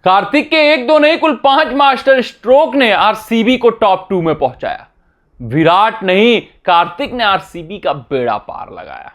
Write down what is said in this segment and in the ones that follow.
कार्तिक के एक दो नहीं कुल 5 मास्टर स्ट्रोक ने आरसीबी को टॉप 2 में पहुंचाया। विराट नहीं, कार्तिक ने आरसीबी का बेड़ा पार लगाया।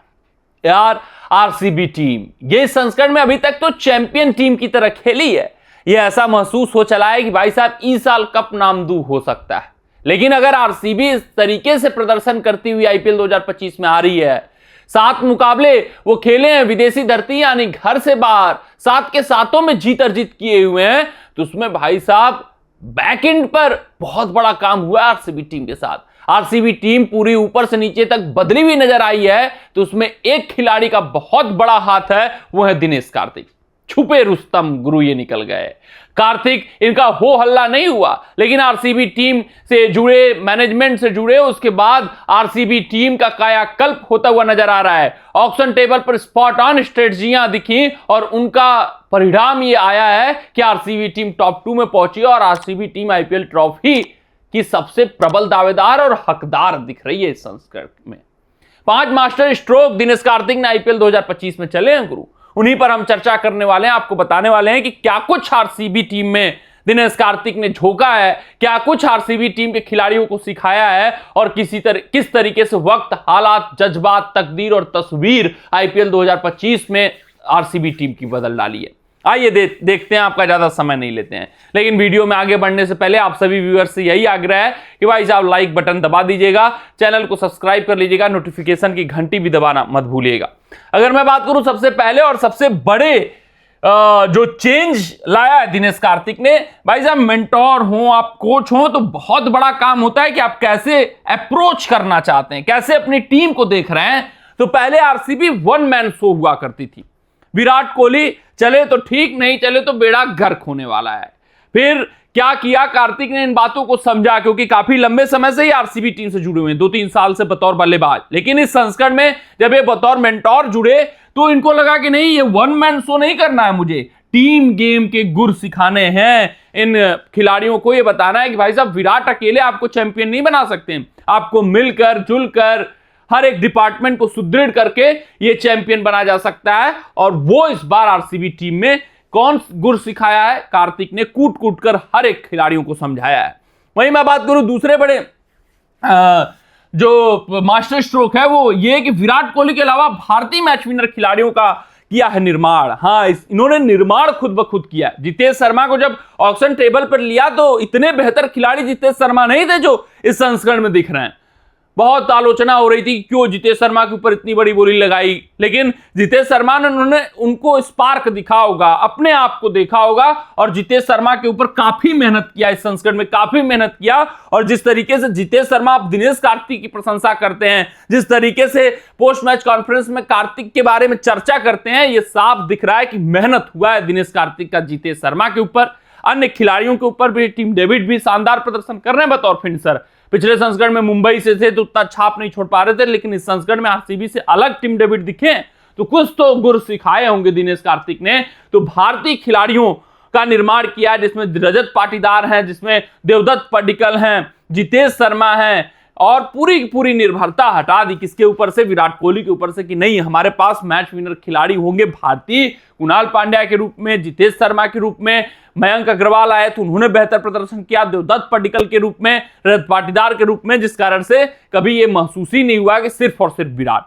यार आरसीबी टीम ये संस्करण में अभी तक तो चैंपियन टीम की तरह खेली है। ये ऐसा महसूस हो चला है कि भाई साहब इस साल कप नामदू हो सकता है। लेकिन अगर आरसीबी इस तरीके से प्रदर्शन करती हुई आईपीएल 2025 में आ रही है, 7 मुकाबले वो खेले हैं विदेशी धरती यानी घर से बाहर, 7 के 7 में जीत अर्जित किए हुए हैं, तो उसमें भाई साहब बैकएंड पर बहुत बड़ा काम हुआ है आरसीबी टीम के साथ। आरसीबी टीम पूरी ऊपर से नीचे तक बदली हुई नजर आई है, तो उसमें एक खिलाड़ी का बहुत बड़ा हाथ है, वो है दिनेश कार्तिक। छुपे रुस्तम गुरु ये निकल गए। कार्तिक इनका हो हल्ला नहीं हुआ, लेकिन आरसीबी टीम से जुड़े, मैनेजमेंट से जुड़े, उसके बाद आरसीबी टीम का कायाकल्प होता हुआ नजर आ रहा है। ऑक्शन टेबल पर स्पॉट ऑन स्ट्रेटजियां दिखी और उनका परिणाम ये आया है कि आरसीबी टीम टॉप 2 में पहुंची और आरसीबी टीम आईपीएल ट्रॉफी की सबसे प्रबल दावेदार और हकदार दिख रही है इस संस्करण में। 5 मास्टर स्ट्रोक दिनेश कार्तिक ने आईपीएल 2025 में चले हैं गुरु, उन्हीं पर हम चर्चा करने वाले हैं। आपको बताने वाले हैं कि क्या कुछ आरसीबी टीम में दिनेश कार्तिक ने झोंका है, क्या कुछ आरसीबी टीम के खिलाड़ियों को सिखाया है और किस तरीके से वक्त, हालात, जज्बात, तकदीर और तस्वीर आईपीएल 2025 में आरसीबी टीम की बदल डाली है। आइए देखते हैं, आपका ज्यादा समय नहीं लेते हैं। लेकिन वीडियो में आगे बढ़ने से पहले आप सभी व्यूअर्स से यही आग्रह है कि भाई साहब लाइक बटन दबा दीजिएगा, चैनल को सब्सक्राइब कर लीजिएगा, नोटिफिकेशन की घंटी भी दबाना मत भूलिएगा। अगर मैं बात करूं सबसे पहले और सबसे बड़े जो चेंज लाया है दिनेश कार्तिक ने, भाई साहब मेंटोर हो, आप कोच हो, तो बहुत बड़ा काम होता है कि आप कैसे अप्रोच करना चाहते हैं, कैसे अपनी टीम को देख रहे हैं। तो पहले आरसीबी 1 मैन शो हुआ करती थी। विराट कोहली चले तो ठीक, नहीं चले तो बेड़ा गर्क होने वाला है। फिर क्या किया कार्तिक ने, इन बातों को समझा, क्योंकि काफी लंबे समय से ही आरसीबी टीम से जुड़े हुए हैं, 2-3 साल से बतौर बल्लेबाज। लेकिन इस संस्करण में जब ये बतौर मेंटोर जुड़े तो इनको लगा कि नहीं, ये 1 मैन शो नहीं करना है, मुझे टीम गेम के गुर सिखाने हैं। इन खिलाड़ियों को ये बताना है कि भाई साहब विराट अकेले आपको चैंपियन नहीं बना सकते, आपको मिलकर जुलकर हर एक डिपार्टमेंट को सुदृढ़ करके ये चैंपियन बना जा सकता है। और वो इस बार आरसीबी टीम में कौन गुर सिखाया है, कार्तिक ने कूट कूट कर हर एक खिलाड़ियों को समझाया है। वहीं मैं बात करूं दूसरे बड़े जो मास्टर स्ट्रोक है, वो ये कि विराट कोहली के अलावा भारतीय मैच विनर खिलाड़ियों का किया है निर्माण। हाँ, इन्होंने निर्माण खुद ब खुद किया। जितेश शर्मा को जब ऑक्शन टेबल पर लिया तो इतने बेहतर खिलाड़ी जितेश शर्मा नहीं थे जो इस संस्करण में दिख रहे हैं। बहुत आलोचना हो रही थी क्यों जितेश शर्मा के ऊपर इतनी बड़ी बोली लगाई, लेकिन जितेश शर्मा ने उन्होंने उनको स्पार्क दिखा होगा, अपने आप को देखा होगा और जितेश शर्मा के ऊपर काफी मेहनत किया, इस संस्करण में काफी मेहनत किया। और जिस तरीके से जितेश शर्मा आप दिनेश कार्तिक की प्रशंसा करते हैं, जिस तरीके से पोस्ट मैच कॉन्फ्रेंस में कार्तिक के बारे में चर्चा करते हैं, ये साफ दिख रहा है कि मेहनत हुआ है दिनेश कार्तिक का जितेश शर्मा के ऊपर। अन्य खिलाड़ियों के ऊपर भी टिम डेविड भी शानदार प्रदर्शन कर रहे हैं बतौर फिनिशर। पिछले संस्करण में मुंबई से थे तो उतना छाप नहीं छोड़ पा रहे थे, लेकिन इस संस्करण में आरसीबी से अलग टिम डेविड दिखे तो कुछ तो गुर सिखाए होंगे दिनेश कार्तिक ने। तो भारतीय खिलाड़ियों का निर्माण किया, जिसमें रजत पाटीदार हैं, जिसमें देवदत्त पडिक्कल हैं, जितेश शर्मा हैं, और पूरी निर्भरता हटा दी किसके ऊपर से, विराट कोहली के ऊपर से, कि नहीं हमारे पास मैच विनर खिलाड़ी होंगे भारतीय। कुणाल पांड्या के रूप में, जितेश शर्मा के रूप में, मयंक अग्रवाल आए तो उन्होंने बेहतर प्रदर्शन किया, देवदत्त पडिक्कल के रूप में, रजत पाटीदार के रूप में, जिस कारण से कभी यह महसूस ही नहीं हुआ कि सिर्फ और सिर्फ विराट।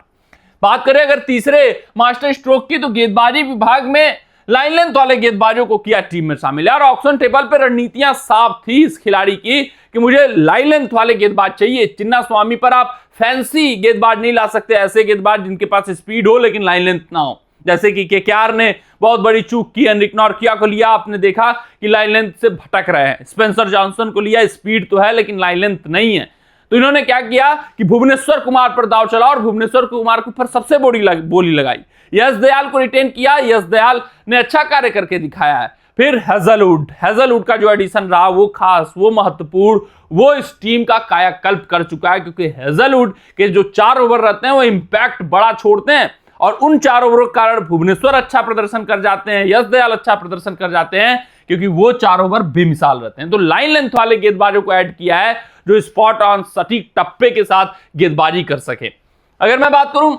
बात करें अगर तीसरे मास्टर स्ट्रोक की, तो गेंदबाजी विभाग में लाइन लेंथ वाले गेंदबाजों को किया टीम में शामिल। यार ऑक्शन टेबल पर रणनीतियां साफ थी इस खिलाड़ी की कि मुझे लाइन लेंथ वाले गेंदबाज चाहिए। चिन्नास्वामी पर आप फैंसी गेंदबाज नहीं ला सकते, ऐसे गेंदबाज जिनके पास स्पीड हो लेकिन लाइन लेंथ ना हो, जैसे कि केकेआर ने बहुत बड़ी चूक की। एनरिक नॉर्किया को लिया, आपने देखा कि लाइन लेंथ से भटक रहे हैं। स्पेंसर जॉनसन को लिया, स्पीड तो है लेकिन लाइन लेंथ नहीं है। तो इन्होंने क्या किया कि भुवनेश्वर कुमार पर दाव चला और भुवनेश्वर कुमार के ऊपर सबसे बड़ी बोली लगाई। यश दयाल को रिटेन किया, यश दयाल ने अच्छा कार्य करके दिखाया है। फिर हेजलवुड का जो एडिशन रहा वो खास, वो महत्वपूर्ण, वो इस टीम का कायाकल्प कर चुका है, क्योंकि हेजलवुड के जो 4 ओवर रहते हैं वो इंपैक्ट बड़ा छोड़ते हैं और उन 4 ओवरों के कारण भुवनेश्वर अच्छा प्रदर्शन कर जाते हैं, यश दयाल अच्छा प्रदर्शन कर जाते हैं, क्योंकि वो 4 ओवर बेमिसाल रहते हैं। तो लाइन लेंथ वाले गेंदबाजों को ऐड किया है जो स्पॉट ऑन सटीक टप्पे के साथ गेंदबाजी कर सके। अगर मैं बात करूं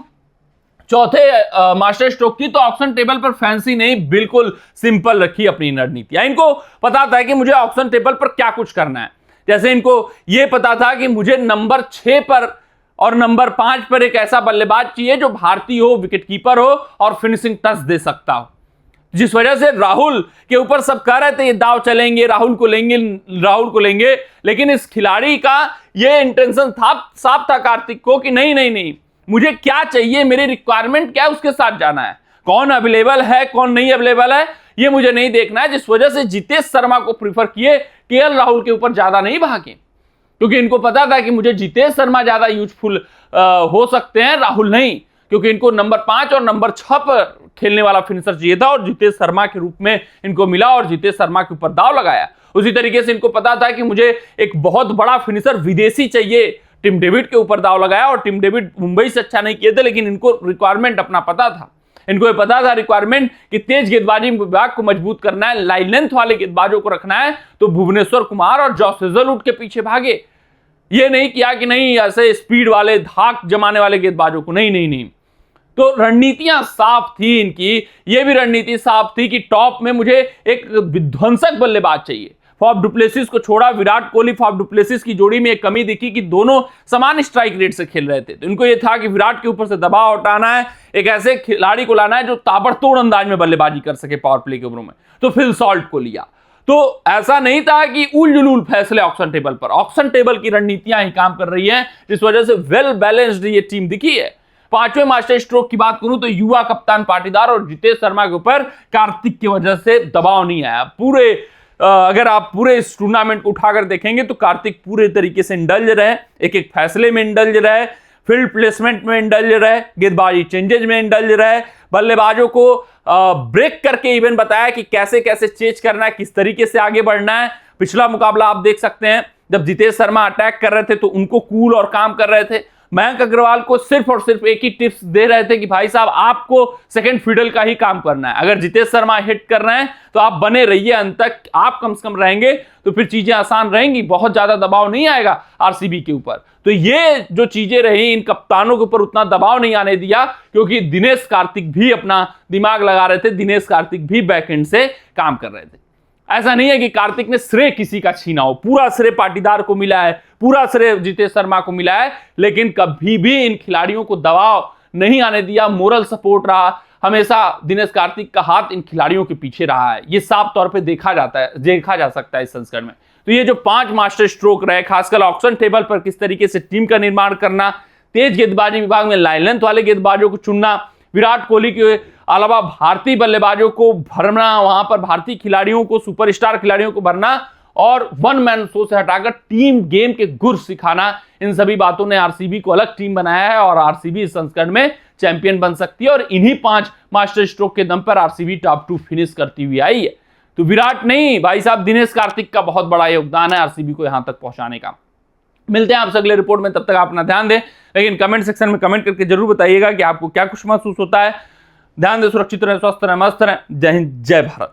चौथे मास्टर स्ट्रोक की तो ऑक्शन टेबल पर फैंसी नहीं, बिल्कुल सिंपल रखी अपनी रणनीतियां। इनको पता था कि मुझे ऑक्शन टेबल पर क्या कुछ करना है। जैसे इनको यह पता था कि मुझे नंबर 6 पर और नंबर 5 पर एक ऐसा बल्लेबाज चाहिए जो भारतीय हो, विकेटकीपर हो और फिनिशिंग टच दे सकता हो। जिस वजह से राहुल के ऊपर सब कह रहे थे ये दाव चलेंगे, राहुल को लेंगे, लेकिन इस खिलाड़ी का ये इंटेंशन था, साफ था कार्तिक को कि नहीं, मुझे क्या चाहिए, मेरी रिक्वायरमेंट क्या है, उसके साथ जाना है। कौन अवेलेबल है, कौन नहीं अवेलेबल है, ये मुझे नहीं देखना है। जिस वजह से जितेश शर्मा को प्रीफर किए, केएल राहुल के ऊपर ज्यादा नहीं भागे, क्योंकि इनको पता था कि मुझे जितेश शर्मा ज्यादा यूजफुल हो सकते हैं, राहुल नहीं, क्योंकि इनको नंबर 5 और नंबर 6 पर खेलने वाला फिनिशर चाहिए था और जितेश शर्मा के रूप में इनको मिला और जितेश शर्मा के ऊपर दाव लगाया। उसी तरीके से इनको पता था कि मुझे एक बहुत बड़ा फिनिशर विदेशी चाहिए, टिम डेविड के ऊपर दाव लगाया और टिम डेविड मुंबई से अच्छा नहीं किए थे, लेकिन इनको रिक्वायरमेंट अपना पता था। इनको ये पता था रिक्वायरमेंट कि तेज गेंदबाजी विभाग को मजबूत करना है, लाइन लेंथ वाले गेंदबाजों को रखना है, तो भुवनेश्वर कुमार और जॉस हेजलवुड के पीछे भागे। ये नहीं किया कि नहीं ऐसे स्पीड वाले धाक जमाने वाले गेंदबाजों को, नहीं। तो रणनीतियां साफ थी इनकी। ये भी रणनीति साफ थी कि टॉप में मुझे एक विध्वंसक बल्लेबाज चाहिए। फॉफ डुप्लेसिस को छोड़ा, विराट कोहली फॉफ डुप्लेसिस की जोड़ी में एक कमी दिखी कि दोनों समान स्ट्राइक रेट से खेल रहे थे। तो इनको यह था कि विराट के ऊपर से दबाव हटाना है, एक ऐसे खिलाड़ी को लाना है जो ताबड़तोड़ अंदाज में बल्लेबाजी कर सके पावर प्ले के ओवरों में। तो फिल सॉल्ट को लिया। तो ऐसा नहीं था कि उल जुलूल फैसले ऑक्शन टेबल पर, ऑक्शन टेबल की रणनीतियां ही काम कर रही हैं, जिस वजह से वेल बैलेंस्ड ये टीम दिखी है। पांचवें मास्टर स्ट्रोक की बात करूं तो युवा कप्तान पाटीदार और जितेश शर्मा के ऊपर कार्तिक की वजह से दबाव नहीं आया। पूरे अगर आप पूरे इस टूर्नामेंट को उठाकर देखेंगे तो कार्तिक पूरे तरीके से इंडल्ज रहे, एक फैसले में इंडल्ज रहे, फील्ड प्लेसमेंट में इंडल्ज रहे, गेंदबाजी चेंजेज में इंडल्ज रहे, बल्लेबाजों को ब्रेक करके इवन बताया कि कैसे कैसे चेंज करना है, किस तरीके से आगे बढ़ना है। पिछला मुकाबला आप देख सकते हैं, जब जितेश शर्मा अटैक कर रहे थे तो उनको कूल और काम कर रहे थे। मयंक अग्रवाल को सिर्फ और सिर्फ एक ही टिप्स दे रहे थे कि भाई साहब आपको सेकंड फिडल का ही काम करना है, अगर जितेश शर्मा हिट कर रहे हैं तो आप बने रहिए अंत तक, आप कम से कम रहेंगे तो फिर चीजें आसान रहेंगी, बहुत ज्यादा दबाव नहीं आएगा आरसीबी के ऊपर। तो ये जो चीजें रही, इन कप्तानों के ऊपर उतना दबाव नहीं आने दिया, क्योंकि दिनेश कार्तिक भी अपना दिमाग लगा रहे थे, दिनेश कार्तिक भी बैकएंड से काम कर रहे थे। ऐसा नहीं है कि कार्तिक ने श्रेय किसी का छीना हो, पूरा श्रेय पाटीदार को मिला है, पूरा श्रेय जितेश शर्मा को मिला है, लेकिन कभी भी इन खिलाड़ियों को दबाव नहीं आने दिया, मोरल सपोर्ट रहा। हमेशा दिनेश कार्तिक का हाथ इन खिलाड़ियों के पीछे रहा है, ये साफ तौर पे देखा जा सकता है इस संस्करण में। तो ये जो 5 मास्टर स्ट्रोक रहे, खासकर ऑक्शन टेबल पर किस तरीके से टीम का निर्माण करना, तेज गेंदबाजी विभाग में लाइन लेंथ वाले गेंदबाजों को चुनना, विराट कोहली के अलावा भारतीय बल्लेबाजों को भरना, वहां पर भारतीय खिलाड़ियों को, सुपरस्टार खिलाड़ियों को भरना और वन मैन शो से हटाकर टीम गेम के गुर सिखाना, इन सभी बातों ने आरसीबी को अलग टीम बनाया है और आरसीबी इस संस्करण में चैंपियन बन सकती है। और इन्हीं 5 मास्टर स्ट्रोक के दम पर आरसीबी टॉप 2 फिनिश करती हुई आई है। तो विराट नहीं भाई साहब, दिनेश कार्तिक का बहुत बड़ा योगदान है आरसीबी को यहां तक पहुंचाने का। मिलते हैं आपसे अगले रिपोर्ट में, तब तक आप अपना ध्यान दें, लेकिन कमेंट सेक्शन में कमेंट करके जरूर बताइएगा कि आपको क्या कुछ महसूस होता है। ध्यान दें, सुरक्षित रहें, स्वस्थ रहें, मस्त रहें। जय हिंद, जय भारत।